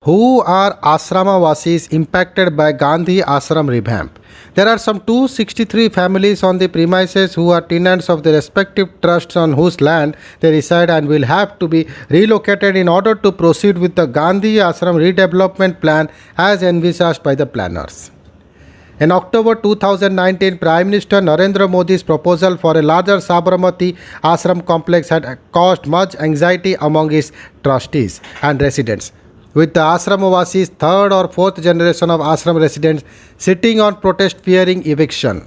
Who are ashramwasis impacted by Gandhi Ashram revamp? There are some 263 families on the premises who are tenants of the respective trusts on whose land they reside and will have to be relocated in order to proceed with the Gandhi Ashram redevelopment plan as envisaged by the planners. In October 2019, Prime Minister Narendra Modi's proposal for a larger Sabarmati Ashram complex had caused much anxiety among its trustees and residents, with the ashramwasis third or fourth generation of ashram residents sitting on protest fearing eviction.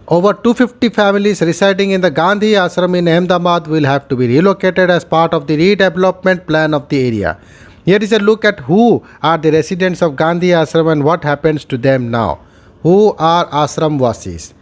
Over 250 families residing in the Gandhi Ashram in Ahmedabad will have to be relocated as part of the redevelopment plan of the area. Here is a look at who are the residents of Gandhi Ashram and what happens to them now. Who are ashramwasis?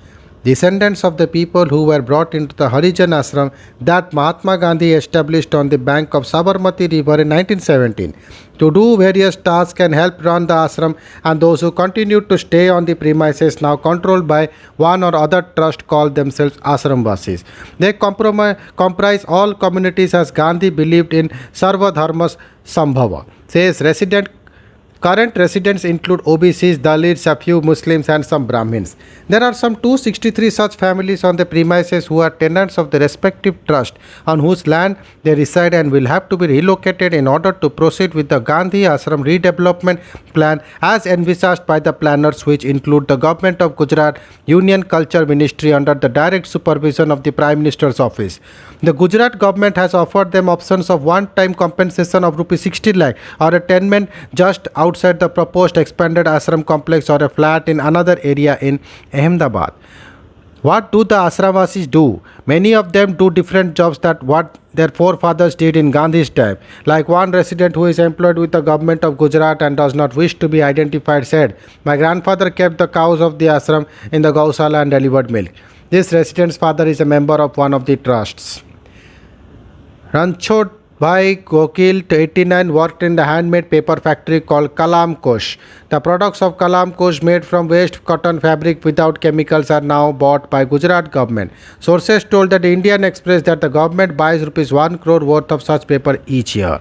Descendants of the people who were brought into the Harijan Ashram that Mahatma Gandhi established on the bank of Sabarmati River in 1917 to do various tasks and help run the ashram, and those who continued to stay on the premises now controlled by one or other trust called themselves ashramwasis. They comprise all communities as Gandhi believed in Sarva Dharmas Sambhava. Says resident Current residents include OBCs, Dalits, a few Muslims, and some Brahmins. There are some 263 such families on the premises who are tenants of the respective trust on whose land they reside and will have to be relocated in order to proceed with the Gandhi Ashram redevelopment plan as envisaged by the planners, which include the Government of Gujarat, Union Culture Ministry under the direct supervision of the Prime Minister's office. The Gujarat government has offered them options of one-time compensation of Rs 60 lakh or a tenement just outside the proposed expanded ashram complex or a flat in another area in Ahmedabad. What do the ashramwasis do? Many of them do different jobs that what their forefathers did in Gandhi's time. Like one resident who is employed with the government of Gujarat and does not wish to be identified said, "My grandfather kept the cows of the ashram in the Gausala and delivered milk." This resident's father is a member of one of the trusts. Ranchod Bhai Gokil, 89, worked in the handmade paper factory called Kalam Kosh. The products of Kalam Kosh made from waste cotton fabric without chemicals are now bought by Gujarat government. Sources told the Indian Express that the government buys Rs 1 crore worth of such paper each year.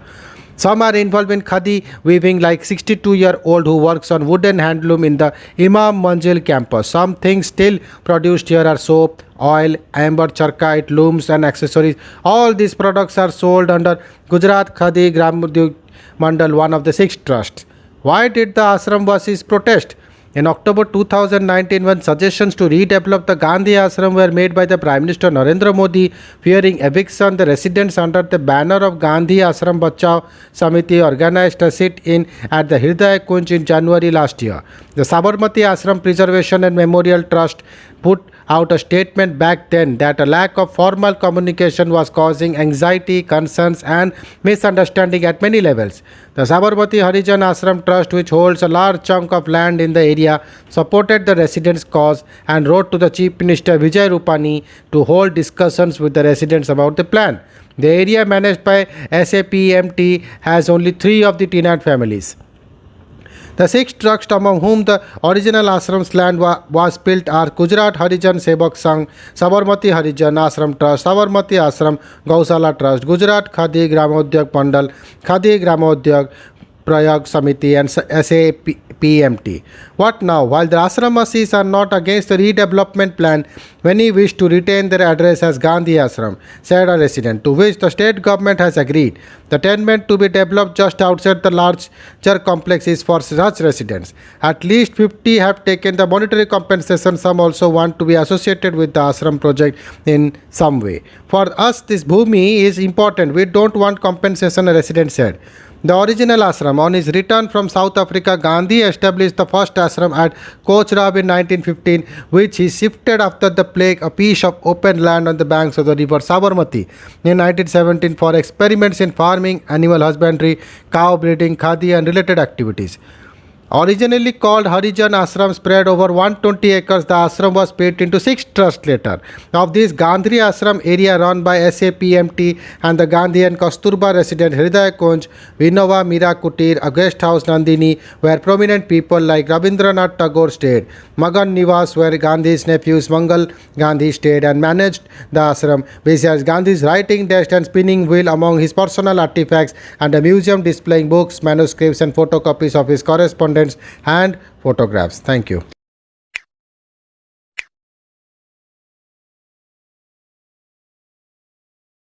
Some are involved in khadi weaving, like 62-year-old who works on wooden handloom in the Imam Manzil campus. Some things still produced here are soap, oil, amber charka, looms and accessories. All these products are sold under Gujarat Khadi Gramodyog Mandal, one of the 6 trusts. Why did the ashramwasis protest? In October 2019, when suggestions to redevelop the Gandhi Ashram were made by the Prime Minister Narendra Modi, fearing eviction, the residents under the banner of Gandhi Ashram Bachao Samiti organized a sit-in at the Hridaya Kunj in January last year. The Sabarmati Ashram Preservation and Memorial Trust put out a statement back then that a lack of formal communication was causing anxiety, concerns and misunderstanding at many levels. The Sabarmati Harijan Ashram Trust, which holds a large chunk of land in the area, supported the residents' cause and wrote to the Chief Minister Vijay Rupani to hold discussions with the residents about the plan. The area managed by SAPMT has only 3 of the tenant families. The 6 trusts among whom the original ashram's land was built are Gujarat Harijan Sevak Sangh, Sabarmati Harijan Ashram Trust, Sabarmati Ashram Gausala Trust, Gujarat Khadi Gramodyog Mandal, Khadi Gramodyog Prayag Samiti and SAPMT. What now? While the ashramwasis are not against the redevelopment plan, many wish to retain their address as Gandhi Ashram, said a resident, to which the state government has agreed. The tenement to be developed just outside the larger complex is for such residents. At least 50 have taken the monetary compensation. Some also want to be associated with the ashram project in some way. For us, this bhumi is important. We don't want compensation, a resident said. The original ashram, on his return from South Africa, Gandhi established the first ashram at Kochrab in 1915, which he shifted after the plague, a piece of open land on the banks of the river Sabarmati, in 1917 for experiments in farming, animal husbandry, cow breeding, khadi and related activities. Originally called Harijan Ashram, spread over 120 acres, the ashram was split into 6 trusts later. Of these, Gandhi Ashram area run by SAPMT and the Gandhi and Kasturba resident Hriday Kunj, Vinova Mira Kutir, a guest house Nandini, where prominent people like Rabindranath Tagore stayed. Magan Nivas, where Gandhi's nephews Mangal Gandhi stayed and managed the ashram, besides Gandhi's writing desk and spinning wheel among his personal artifacts, and a museum displaying books, manuscripts, and photocopies of his correspondence and photographs. Thank you.